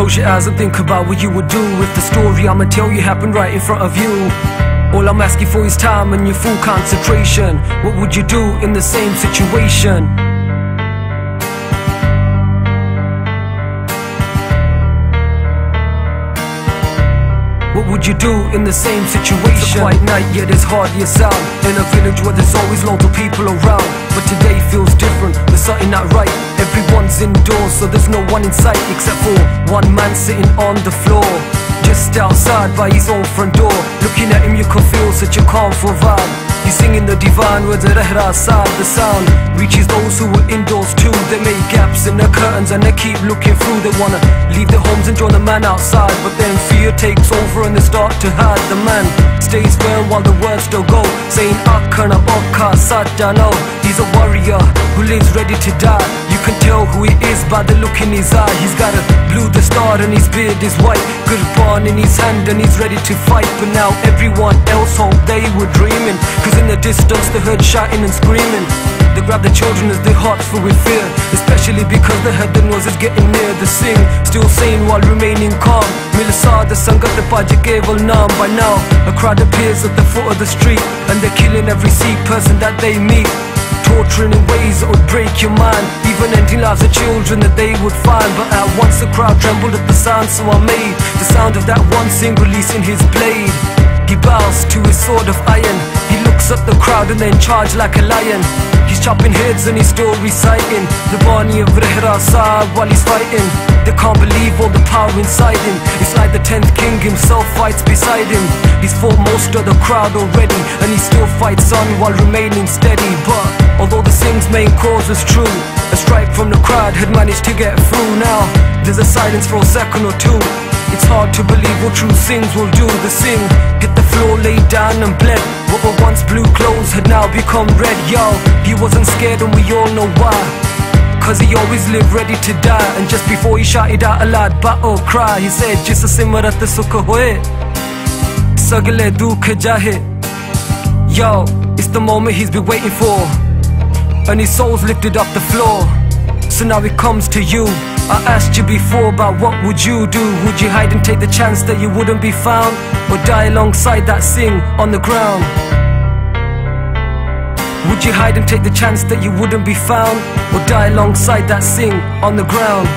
Close your eyes and think about what you would do if the story I'ma tell you happened right in front of you. All I'm asking for is time and your full concentration. What would you do in the same situation? What would you do in the same situation? It's a quiet night, yet there's hardly a sound in a village where there's always lots of people around. But today feels different, there's something not right. Everyone's indoors, so there's no one in sight except for one man sitting on the floor, just outside by his own front door. Looking at him you can feel such a calmful vibe. He's singing the divine words of Rahra Saad. The sound reaches those who were indoors too. They make gaps in the curtains and they keep looking through. They wanna leave their homes and join the man outside, but then fear takes over and they start to hide. The man stays firm while the words still go, saying Akana Okka Satano. He's a warrior who lives ready to die. You can tell who he is by the look in his eye. He's got a blue the star and his beard is white, Qurban in his hand and he's ready to fight. But now everyone else hoped they were dreaming, cause in the distance they heard shouting and screaming. They grab the children as their hearts fill with fear, especially because they heard the noises getting near. The sing still sane while remaining calm. Milasad the sangat the paja keval naam. By now a crowd appears at the foot of the street, and they're killing every Sikh person that they meet, torturing in ways that would break your mind, even ending lives of children that they would find. But at once the crowd trembled at the sound, so I made the sound of that one Singh releasing his blade. He bows to his sword of iron, he looks at the crowd and then charges like a lion. He's chopping heads and he's still reciting the Bani of Rahra Saad while he's fighting. They can't believe all the power inside him. It's like the 10th king himself fights beside him. He's fought most of the crowd already, and he still fights on while remaining steady. But although the Singh's main cause was true, a strike from the crowd had managed to get through. Now there's a silence for a second or two. It's hard to believe what true Singhs will do. The Singh hit the floor, laid down and bled. What were once blue clothes had now become red. Yo, he wasn't scared and we all know why, cause he always lived ready to die. And just before he shouted out a loud battle cry, he said, Jis simrat sukh hoye, sagle dukh jahe. Yo, it's the moment he's been waiting for, and his soul's lifted off the floor. So now it comes to you. I asked you before about what would you do. Would you hide and take the chance that you wouldn't be found, or die alongside that Singh on the ground? Would you hide and take the chance that you wouldn't be found, or die alongside that Singh on the ground?